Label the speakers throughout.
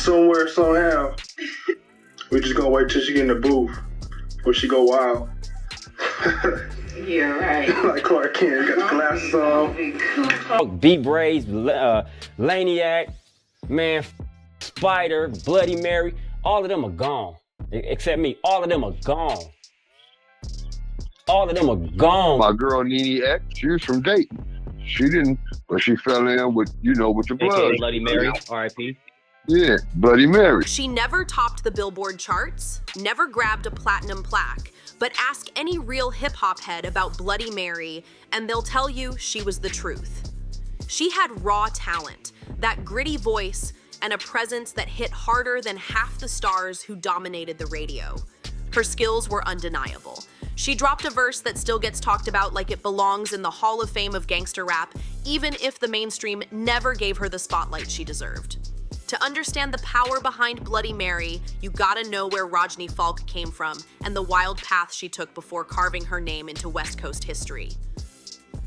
Speaker 1: somewhere, somehow. We just gonna wait till she get in the booth before she go wild.
Speaker 2: Yeah, right.
Speaker 1: Like Clark Kent, got the glasses on.
Speaker 3: Beat Braids, Laniac, man, Spider, Bloody Mary, all of them are gone. Except me, all of them are gone. All of them are gone.
Speaker 4: My girl Nene X, she was from Dayton. She didn't, but she fell in with, with your blood.
Speaker 5: Bloody Mary, R.I.P.
Speaker 4: Yeah, Bloody Mary.
Speaker 6: She never topped the Billboard charts, never grabbed a platinum plaque, but ask any real hip-hop head about Bloody Mary, and they'll tell you she was the truth. She had raw talent, that gritty voice, and a presence that hit harder than half the stars who dominated the radio. Her skills were undeniable. She dropped a verse that still gets talked about like it belongs in the Hall of Fame of gangster rap, even if the mainstream never gave her the spotlight she deserved. To understand the power behind Bloody Mary, you gotta know where Rajni Falk came from and the wild path she took before carving her name into West Coast history.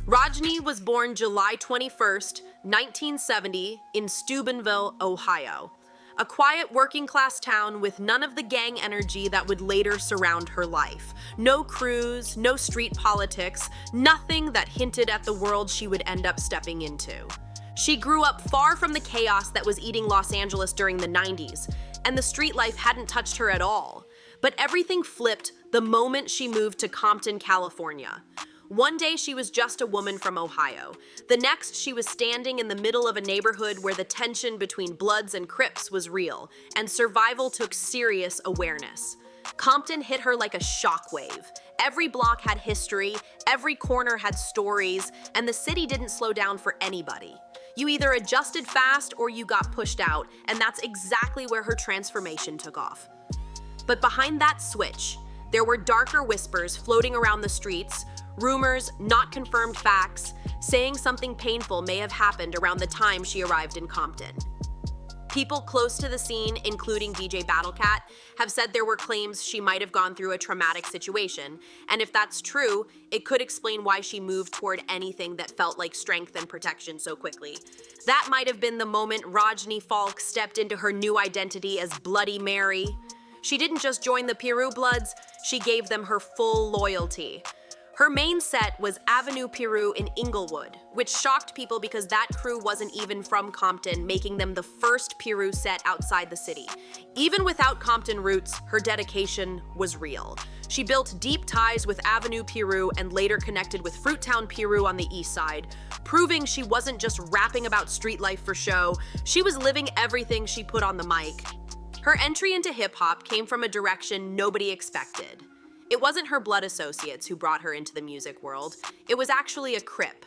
Speaker 6: Rajni was born July 21st, 1970, in Steubenville, Ohio. A quiet working-class town with none of the gang energy that would later surround her life. No crews, no street politics, nothing that hinted at the world she would end up stepping into. She grew up far from the chaos that was eating Los Angeles during the 90s, and the street life hadn't touched her at all. But everything flipped the moment she moved to Compton, California. One day she was just a woman from Ohio. The next she was standing in the middle of a neighborhood where the tension between Bloods and Crips was real, and survival took serious awareness. Compton hit her like a shockwave. Every block had history, every corner had stories, and the city didn't slow down for anybody. You either adjusted fast or you got pushed out, and that's exactly where her transformation took off. But behind that switch, there were darker whispers floating around the streets, rumors, not confirmed facts, saying something painful may have happened around the time she arrived in Compton. People close to the scene, including DJ Battlecat, have said there were claims she might have gone through a traumatic situation, and if that's true, it could explain why she moved toward anything that felt like strength and protection so quickly. That might have been the moment Rajni Falk stepped into her new identity as Bloody Mary. She didn't just join the Piru Bloods, she gave them her full loyalty. Her main set was Avenue Piru in Inglewood, which shocked people because that crew wasn't even from Compton, making them the first Piru set outside the city. Even without Compton roots, her dedication was real. She built deep ties with Avenue Piru and later connected with Fruittown Piru on the east side, proving she wasn't just rapping about street life for show, she was living everything she put on the mic. Her entry into hip-hop came from a direction nobody expected. It wasn't her blood associates who brought her into the music world. It was actually a Crip.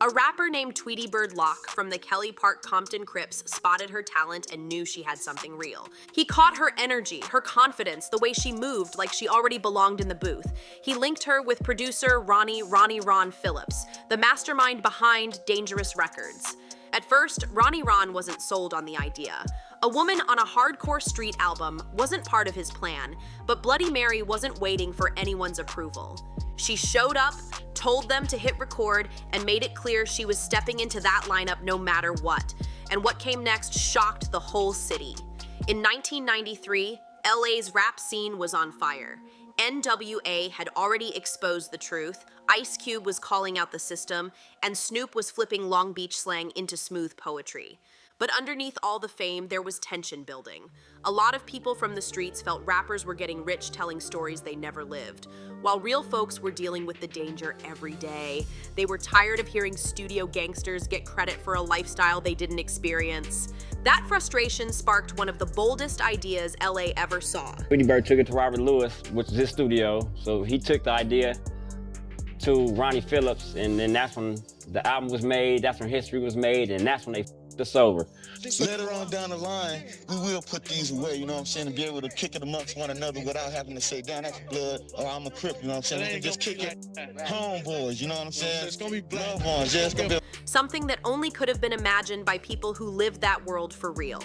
Speaker 6: A rapper named Tweety Bird Locke from the Kelly Park Compton Crips spotted her talent and knew she had something real. He caught her energy, her confidence, the way she moved like she already belonged in the booth. He linked her with producer Ronnie Ron Phillips, the mastermind behind Dangerous Records. At first, Ronnie Ron wasn't sold on the idea. A woman on a hardcore street album wasn't part of his plan, but Bloody Mary wasn't waiting for anyone's approval. She showed up, told them to hit record, and made it clear she was stepping into that lineup no matter what. And what came next shocked the whole city. In 1993, LA's rap scene was on fire. NWA had already exposed the truth, Ice Cube was calling out the system, and Snoop was flipping Long Beach slang into smooth poetry. But underneath all the fame, there was tension building. A lot of people from the streets felt rappers were getting rich telling stories they never lived, while real folks were dealing with the danger every day. They were tired of hearing studio gangsters get credit for a lifestyle they didn't experience. That frustration sparked one of the boldest ideas LA ever saw.
Speaker 3: Tweety Bird took it to Robert Lewis, which is his studio, so he took the idea to Ronnie Phillips, and then that's when the album was made, that's when history was made, and that's when they us over.
Speaker 7: Later on down the line, we will put these away, you know what I'm saying, and be able to kick it amongst one another without having to say, damn, that's blood, or I'm a Crip, you know what I'm saying? We can just kick it, homeboys, you know what I'm saying? It's gonna be blood ones, yeah, it's gonna be
Speaker 6: something that only could have been imagined by people who lived that world for real.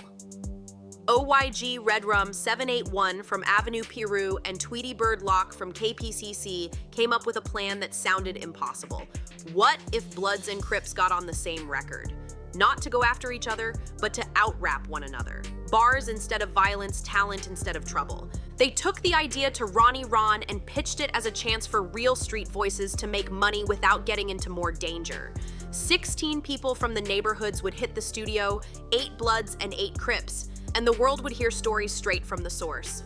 Speaker 6: OYG Red Rum 781 from Avenue Piru and Tweety Bird Locke from KPCC came up with a plan that sounded impossible. What if Bloods and Crips got on the same record? Not to go after each other, but to out-rap one another. Bars instead of violence, talent instead of trouble. They took the idea to Ronnie Ron and pitched it as a chance for real street voices to make money without getting into more danger. 16 people from the neighborhoods would hit the studio, 8 Bloods and 8 Crips, and the world would hear stories straight from the source.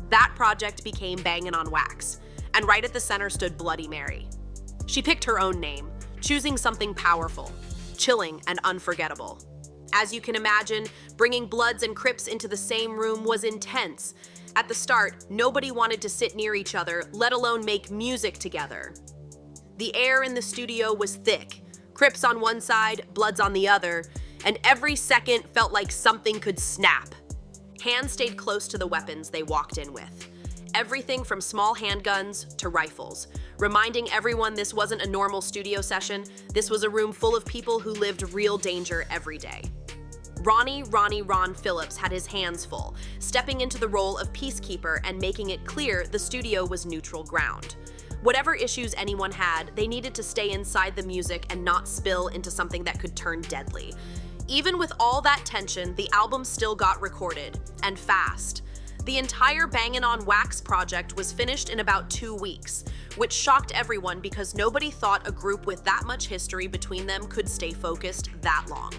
Speaker 6: That project became Bangin' on Wax, and right at the center stood Bloody Mary. She picked her own name, choosing something powerful, chilling, and unforgettable. As you can imagine, bringing Bloods and Crips into the same room was intense. At the start, nobody wanted to sit near each other, let alone make music together. The air in the studio was thick, Crips on one side, Bloods on the other, and every second felt like something could snap. Hands stayed close to the weapons they walked in with. Everything from small handguns to rifles, reminding everyone this wasn't a normal studio session, this was a room full of people who lived real danger every day. Ron Phillips had his hands full, stepping into the role of peacekeeper and making it clear the studio was neutral ground. Whatever issues anyone had, they needed to stay inside the music and not spill into something that could turn deadly. Even with all that tension, the album still got recorded, and fast. The entire Bangin' on Wax project was finished in about 2 weeks, which shocked everyone because nobody thought a group with that much history between them could stay focused that long.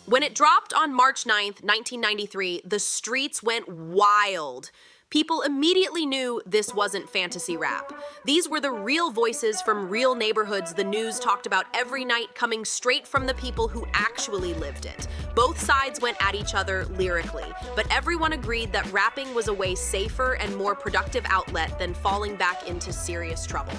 Speaker 6: When it dropped on March 9th, 1993, the streets went wild. People immediately knew this wasn't fantasy rap. These were the real voices from real neighborhoods the news talked about every night, coming straight from the people who actually lived it. Both sides went at each other lyrically, but everyone agreed that rapping was a way safer and more productive outlet than falling back into serious trouble.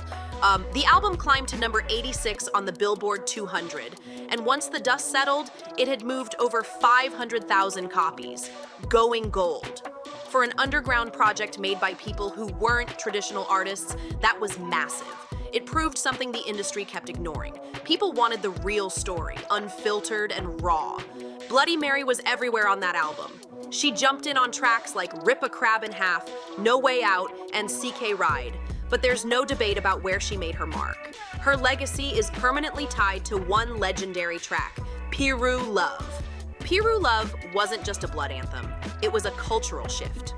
Speaker 6: The album climbed to number 86 on the Billboard 200, and once the dust settled, it had moved over 500,000 copies, going gold. For an underground project made by people who weren't traditional artists, that was massive. It proved something the industry kept ignoring. People wanted the real story, unfiltered and raw. Bloody Mary was everywhere on that album. She jumped in on tracks like Rip a Crab in Half, No Way Out, and CK Ride. But there's no debate about where she made her mark. Her legacy is permanently tied to one legendary track, Piru Love. Piru Love wasn't just a blood anthem, it was a cultural shift.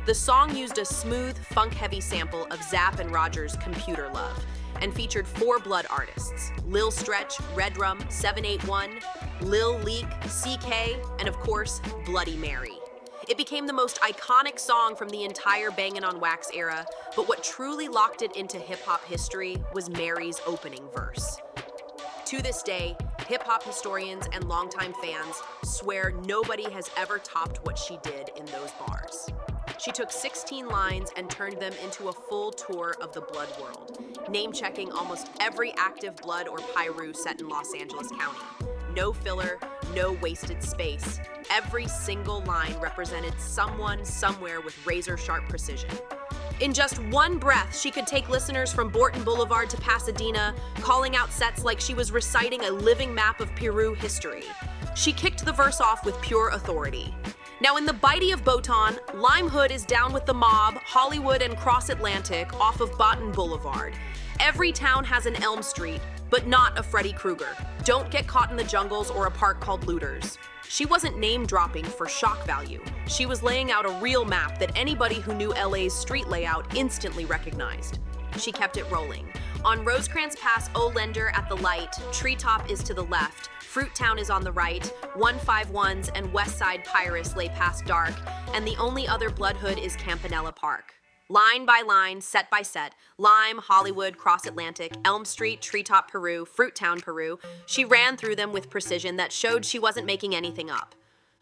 Speaker 6: The song used a smooth, funk-heavy sample of Zapp and Rogers' Computer Love and featured 4 blood artists, Lil Stretch, Red Rum, 781, Lil Leak, CK, and of course, Bloody Mary. It became the most iconic song from the entire Bangin' on Wax era, but what truly locked it into hip-hop history was Mary's opening verse. To this day, hip-hop historians and longtime fans swear nobody has ever topped what she did in those bars. She took 16 lines and turned them into a full tour of the blood world, name-checking almost every active blood or Piru set in Los Angeles County. No filler, no wasted space. Every single line represented someone somewhere with razor-sharp precision. In just one breath, she could take listeners from Borton Boulevard to Pasadena, calling out sets like she was reciting a living map of Piru history. She kicked the verse off with pure authority. Now in the Bitey of Botan, Lime Hood is down with the mob, Hollywood and Cross Atlantic off of Botan Boulevard. Every town has an Elm Street, but not a Freddy Krueger. Don't get caught in the jungles or a park called Looters. She wasn't name-dropping for shock value. She was laying out a real map that anybody who knew LA's street layout instantly recognized. She kept it rolling. On Rosecrans Pass, Olender at the light, Treetop is to the left, Fruittown is on the right, 151s and Westside Pirates lay past dark, and the only other bloodhood is Campanella Park. Line by line, set by set, Lime, Hollywood, Cross Atlantic, Elm Street, Treetop, Peru, Fruittown, Peru, she ran through them with precision that showed she wasn't making anything up.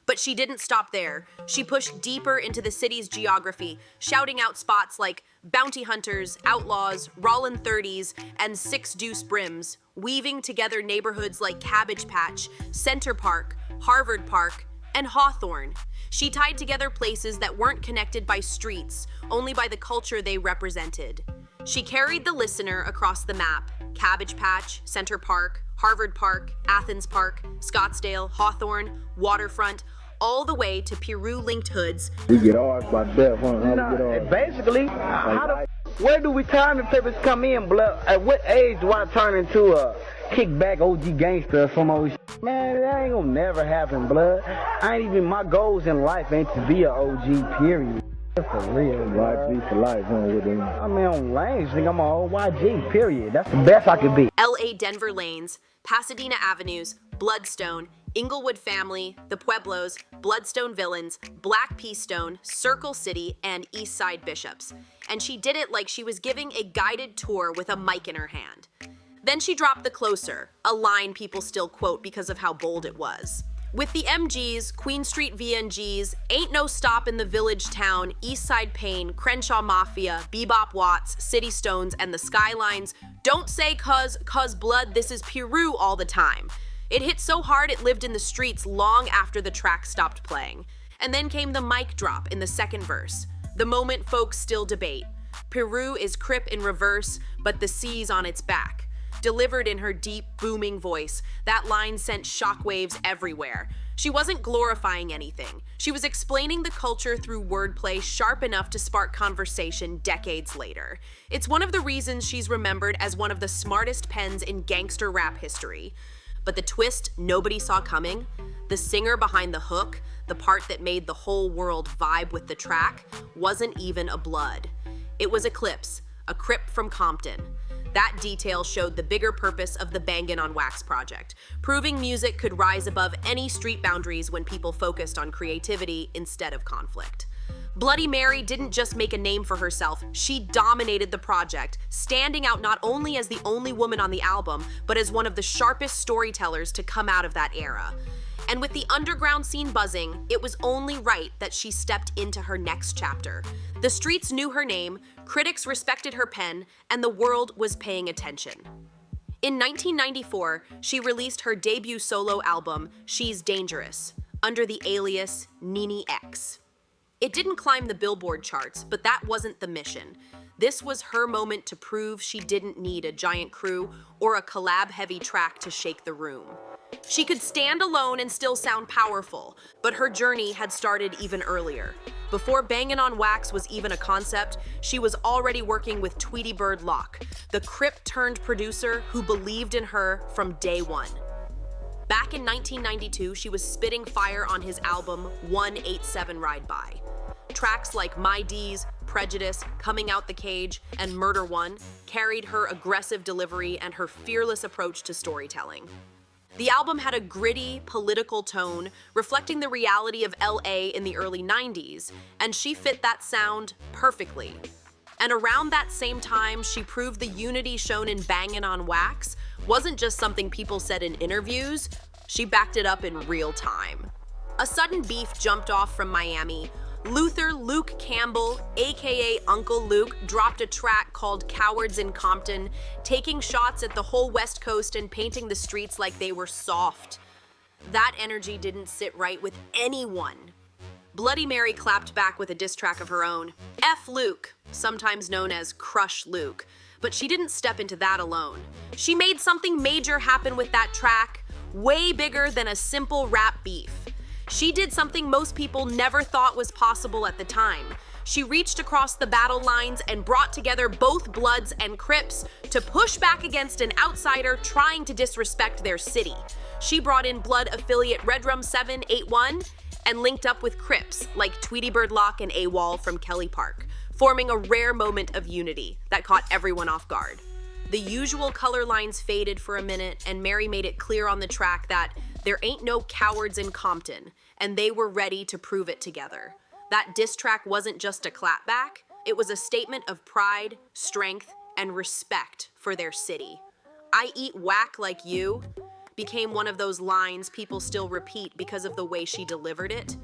Speaker 6: But she didn't stop there. She pushed deeper into the city's geography, shouting out spots like Bounty Hunters, Outlaws, Rollin' 30s, and Six Deuce Brims, weaving together neighborhoods like Cabbage Patch, Center Park, Harvard Park, and Hawthorne. She tied together places that weren't connected by streets, only by the culture they represented. She carried the listener across the map: Cabbage Patch, Center Park, Harvard Park, Athens Park, Scottsdale, Hawthorne, Waterfront, all the way to Piru-linked hoods.
Speaker 5: We get ours by death, huh? How we get ours? Basically, where do retirement papers come in, blood? At what age do I turn into a kickback OG gangster or some old shit. Man, that ain't gonna never happen, blood. I ain't even, my goals in life ain't to be a OG, period. For real, YG for life, huh, with them. I mean, on lanes, think I'm an old YG, period. That's the best I could be.
Speaker 6: LA Denver Lanes, Pasadena Avenues, Bloodstone, Inglewood Family, The Pueblos, Bloodstone Villains, Black Peastone, Circle City, and Eastside Bishops. And she did it like she was giving a guided tour with a mic in her hand. Then she dropped the closer, a line people still quote because of how bold it was. With the MGs, Queen Street VNGs, Ain't No Stop in the Village Town, Eastside Pain, Crenshaw Mafia, Bebop Watts, City Stones, and the Skylines, don't say cuz blood, this is Piru all the time. It hit so hard it lived in the streets long after the track stopped playing. And then came the mic drop in the second verse, the moment folks still debate. Piru is Crip in reverse, but the C's on its back. Delivered in her deep, booming voice, that line sent shockwaves everywhere. She wasn't glorifying anything. She was explaining the culture through wordplay sharp enough to spark conversation decades later. It's one of the reasons she's remembered as one of the smartest pens in gangster rap history. But the twist nobody saw coming, the singer behind the hook, the part that made the whole world vibe with the track, wasn't even a blood. It was Eclipse, a Crip from Compton. That detail showed the bigger purpose of the Bangin' on Wax project, proving music could rise above any street boundaries when people focused on creativity instead of conflict. Bloody Mary didn't just make a name for herself, she dominated the project, standing out not only as the only woman on the album, but as one of the sharpest storytellers to come out of that era. And with the underground scene buzzing, it was only right that she stepped into her next chapter. The streets knew her name, critics respected her pen, and the world was paying attention. In 1994, she released her debut solo album, She's Dangerous, under the alias Nene X. It didn't climb the Billboard charts, but that wasn't the mission. This was her moment to prove she didn't need a giant crew or a collab-heavy track to shake the room. She could stand alone and still sound powerful, but her journey had started even earlier. Before Bangin' on Wax was even a concept, she was already working with Tweety Bird Locke, the Crip-turned-producer who believed in her from day one. Back in 1992, she was spitting fire on his album 187 Ride By. Tracks like My D's, Prejudice, Coming Out the Cage, and Murder One carried her aggressive delivery and her fearless approach to storytelling. The album had a gritty, political tone, reflecting the reality of LA in the early 90s, and she fit that sound perfectly. And around that same time, she proved the unity shown in Bangin' on Wax wasn't just something people said in interviews, she backed it up in real time. A sudden beef jumped off from Miami. Luther Luke Campbell, aka Uncle Luke, dropped a track called Cowards in Compton, taking shots at the whole West Coast and painting the streets like they were soft. That energy didn't sit right with anyone. Bloody Mary clapped back with a diss track of her own, F Luke, sometimes known as Crush Luke, but she didn't step into that alone. She made something major happen with that track, way bigger than a simple rap beef. She did something most people never thought was possible at the time. She reached across the battle lines and brought together both Bloods and Crips to push back against an outsider trying to disrespect their city. She brought in Blood affiliate Redrum 781 and linked up with Crips like Tweety Bird Locke and AWOL from Kelly Park, forming a rare moment of unity that caught everyone off guard. The usual color lines faded for a minute, and Mary made it clear on the track that there ain't no cowards in Compton, and they were ready to prove it together. That diss track wasn't just a clapback, it was a statement of pride, strength, and respect for their city. I eat whack like you became one of those lines people still repeat because of the way she delivered it.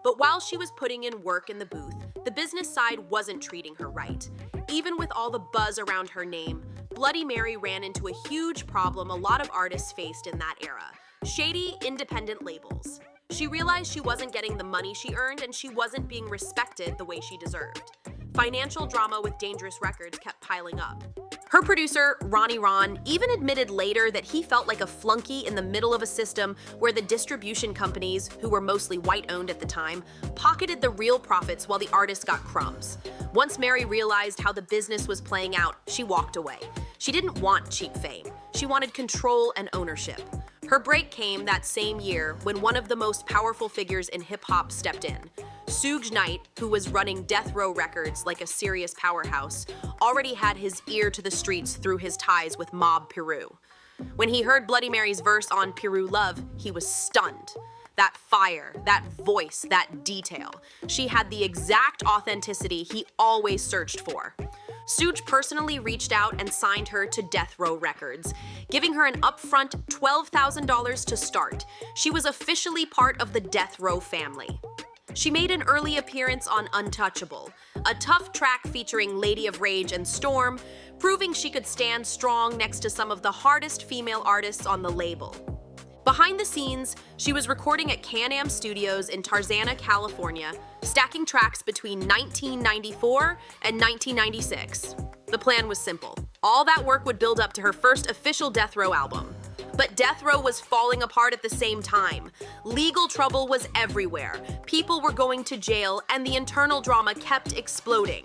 Speaker 6: But while she was putting in work in the booth, the business side wasn't treating her right. Even with all the buzz around her name, Bloody Mary ran into a huge problem a lot of artists faced in that era: shady, independent labels. She realized she wasn't getting the money she earned and she wasn't being respected the way she deserved. financial drama with Dangerous Records kept piling up. Her producer, Ronnie Ron, even admitted later that he felt like a flunky in the middle of a system where the distribution companies, who were mostly white-owned at the time, pocketed the real profits while the artists got crumbs. Once Mary realized how the business was playing out, she walked away. She didn't want cheap fame. She wanted control and ownership. Her break came that same year when one of the most powerful figures in hip-hop stepped in. Suge Knight, who was running Death Row Records like a serious powerhouse, already had his ear to the streets through his ties with Mob Piru. When he heard Bloody Mary's verse on Piru Love, he was stunned. That fire, that voice, that detail. She had the exact authenticity he always searched for. Suge personally reached out and signed her to Death Row Records, giving her an upfront $12,000 to start. She was officially part of the Death Row family. She made an early appearance on Untouchable, a tough track featuring Lady of Rage and Storm, proving she could stand strong next to some of the hardest female artists on the label. Behind the scenes, she was recording at Can-Am Studios in Tarzana, California, stacking tracks between 1994 and 1996. The plan was simple. All that work would build up to her first official Death Row album. But Death Row was falling apart at the same time. Legal trouble was everywhere. People were going to jail, and the internal drama kept exploding.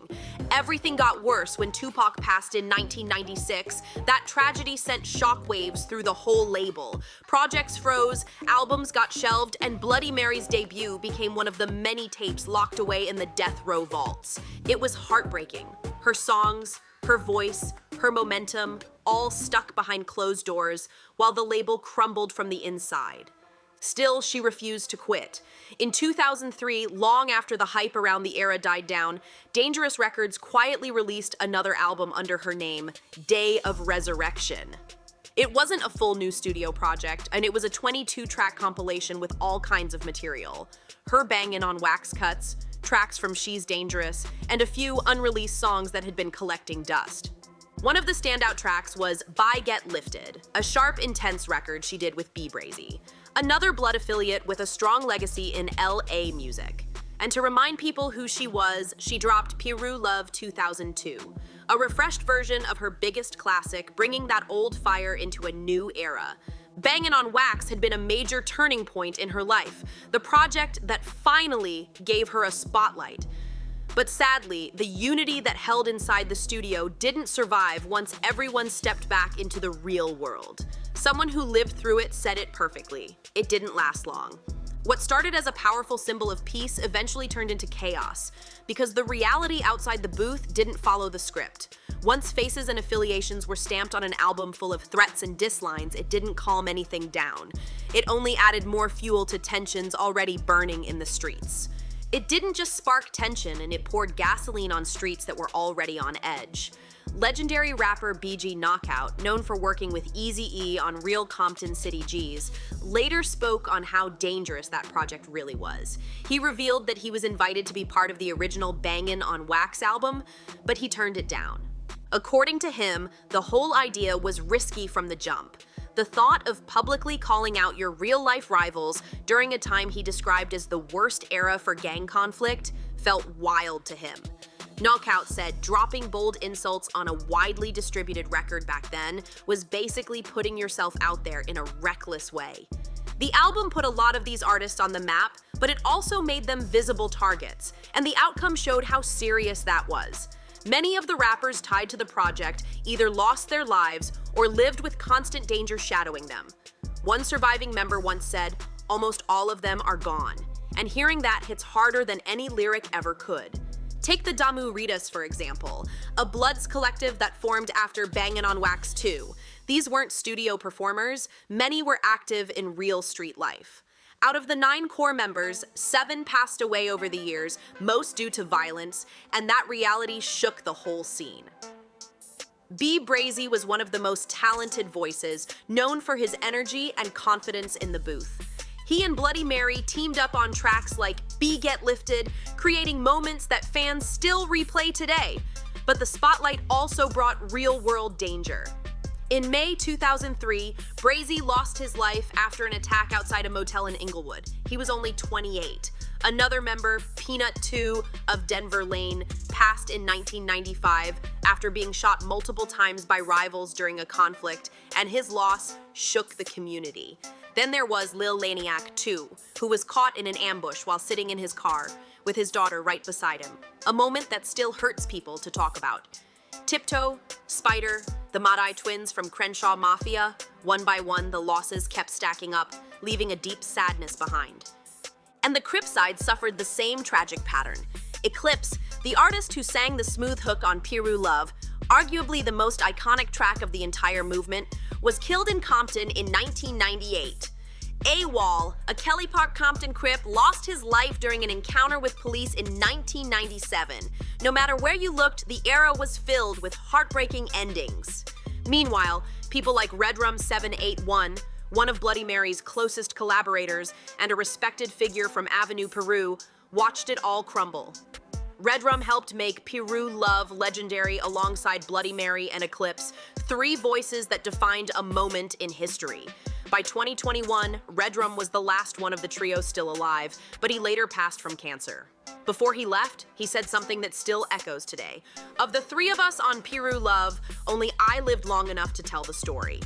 Speaker 6: Everything got worse when Tupac passed in 1996. That tragedy sent shockwaves through the whole label. Projects froze, albums got shelved, and Bloody Mary's debut became one of the many tapes locked away in the Death Row vaults. It was heartbreaking. Her songs, her voice, her momentum, all stuck behind closed doors while the label crumbled from the inside. Still, she refused to quit. In 2003, long after the hype around the era died down, Dangerous Records quietly released another album under her name, Day of Resurrection. It wasn't a full new studio project, and it was a 22-track compilation with all kinds of material. Her bangin' on wax cuts, tracks from She's Dangerous, and a few unreleased songs that had been collecting dust. One of the standout tracks was By Get Lifted, a sharp, intense record she did with B Brazy, another Blood affiliate with a strong legacy in LA music. And to remind people who she was, she dropped Piru Love 2002, a refreshed version of her biggest classic, bringing that old fire into a new era. Bangin' on Wax had been a major turning point in her life, the project that finally gave her a spotlight. But sadly, the unity that held inside the studio didn't survive once everyone stepped back into the real world. Someone who lived through it said it perfectly. It didn't last long. What started as a powerful symbol of peace eventually turned into chaos, because the reality outside the booth didn't follow the script. Once faces and affiliations were stamped on an album full of threats and diss lines, it didn't calm anything down. It only added more fuel to tensions already burning in the streets. It didn't just spark tension, and it poured gasoline on streets that were already on edge. Legendary rapper BG Knockout, known for working with Eazy-E on Real Compton City G's, later spoke on how dangerous that project really was. He revealed that he was invited to be part of the original Bangin' on Wax album, but he turned it down. According to him, the whole idea was risky from the jump. The thought of publicly calling out your real-life rivals during a time he described as the worst era for gang conflict felt wild to him. Knockout said dropping bold insults on a widely distributed record back then was basically putting yourself out there in a reckless way. The album put a lot of these artists on the map, but it also made them visible targets, and the outcome showed how serious that was. Many of the rappers tied to the project either lost their lives or lived with constant danger shadowing them. One surviving member once said, "Almost all of them are gone," and hearing that hits harder than any lyric ever could. Take the Damu Ritas, for example, a Bloods collective that formed after Bangin' on Wax 2. These weren't studio performers, many were active in real street life. Out of the 9 core members, 7 passed away over the years, most due to violence, and that reality shook the whole scene. B Brazy was one of the most talented voices, known for his energy and confidence in the booth. He and Bloody Mary teamed up on tracks like B Get Lifted, creating moments that fans still replay today. But the spotlight also brought real-world danger. In May 2003, Brazy lost his life after an attack outside a motel in Inglewood. He was only 28. Another member, Peanut 2 of Denver Lane, passed in 1995 after being shot multiple times by rivals during a conflict, and his loss shook the community. Then there was Lil Laniac 2, who was caught in an ambush while sitting in his car with his daughter right beside him, a moment that still hurts people to talk about. Tiptoe, Spider, the Madai twins from Crenshaw Mafia, one by one the losses kept stacking up, leaving a deep sadness behind. And the Crip side suffered the same tragic pattern. Eclipse, the artist who sang the smooth hook on Piru Love, arguably the most iconic track of the entire movement, was killed in Compton in 1998. AWOL, a Kelly Park Compton Crip, lost his life during an encounter with police in 1997. No matter where you looked, the era was filled with heartbreaking endings. Meanwhile, people like Redrum 781, one of Bloody Mary's closest collaborators and a respected figure from Avenue Peru, watched it all crumble. Redrum helped make Piru Love legendary alongside Bloody Mary and Eclipse, three voices that defined a moment in history. By 2021, Redrum was the last one of the trio still alive, but he later passed from cancer. Before he left, he said something that still echoes today. Of the three of us on Piru Love, only I lived long enough to tell the story.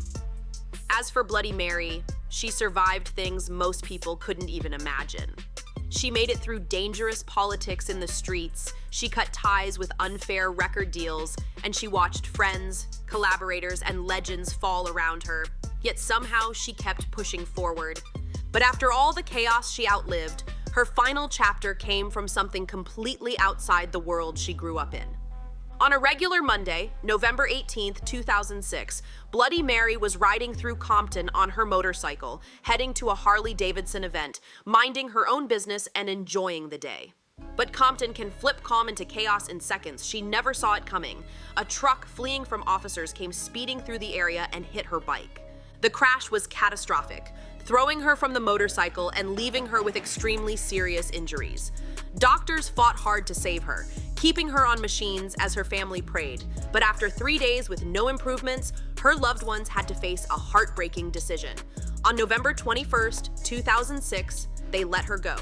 Speaker 6: As for Bloody Mary, she survived things most people couldn't even imagine. She made it through dangerous politics in the streets, she cut ties with unfair record deals, and she watched friends, collaborators, and legends fall around her. Yet somehow she kept pushing forward. But after all the chaos she outlived, her final chapter came from something completely outside the world she grew up in. On a regular Monday, November 18th, 2006, Bloody Mary was riding through Compton on her motorcycle, heading to a Harley-Davidson event, minding her own business and enjoying the day. But Compton can flip calm into chaos in seconds. She never saw it coming. A truck fleeing from officers came speeding through the area and hit her bike. The crash was catastrophic, throwing her from the motorcycle and leaving her with extremely serious injuries. Doctors fought hard to save her, keeping her on machines as her family prayed. But after 3 days with no improvements, her loved ones had to face a heartbreaking decision. On November 21st, 2006, they let her go.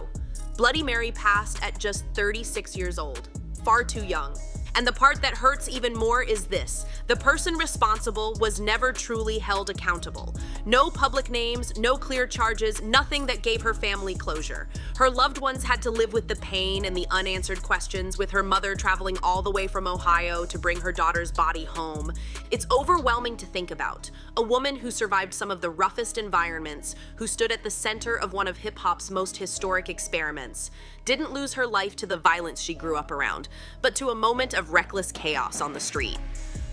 Speaker 6: Bloody Mary passed at just 36 years old, far too young. And the part that hurts even more is this: the person responsible was never truly held accountable. No public names, no clear charges, nothing that gave her family closure. Her loved ones had to live with the pain and the unanswered questions, with her mother traveling all the way from Ohio to bring her daughter's body home. It's overwhelming to think about. A woman who survived some of the roughest environments, who stood at the center of one of hip-hop's most historic experiments, didn't lose her life to the violence she grew up around, but to a moment of reckless chaos on the street.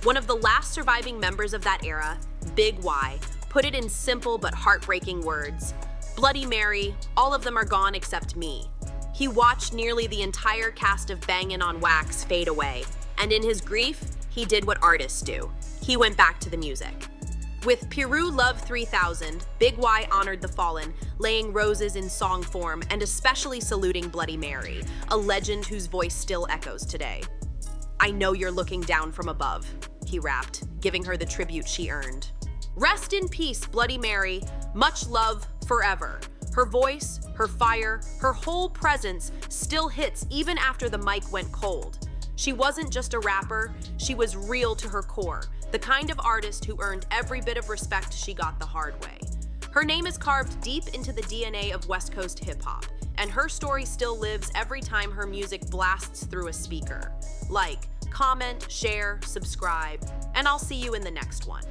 Speaker 6: One of the last surviving members of that era, Big Y, put it in simple but heartbreaking words: "Bloody Mary, all of them are gone except me." He watched nearly the entire cast of Bangin' on Wax fade away, and in his grief, he did what artists do. He went back to the music. With Piru Love 3000, Big Y honored the fallen, laying roses in song form and especially saluting Bloody Mary, a legend whose voice still echoes today. "I know you're looking down from above," he rapped, giving her the tribute she earned. Rest in peace, Bloody Mary. Much love forever. Her voice, her fire, her whole presence still hits even after the mic went cold. She wasn't just a rapper, she was real to her core, the kind of artist who earned every bit of respect she got the hard way. Her name is carved deep into the DNA of West Coast hip-hop, and her story still lives every time her music blasts through a speaker. Like, comment, share, subscribe, and I'll see you in the next one.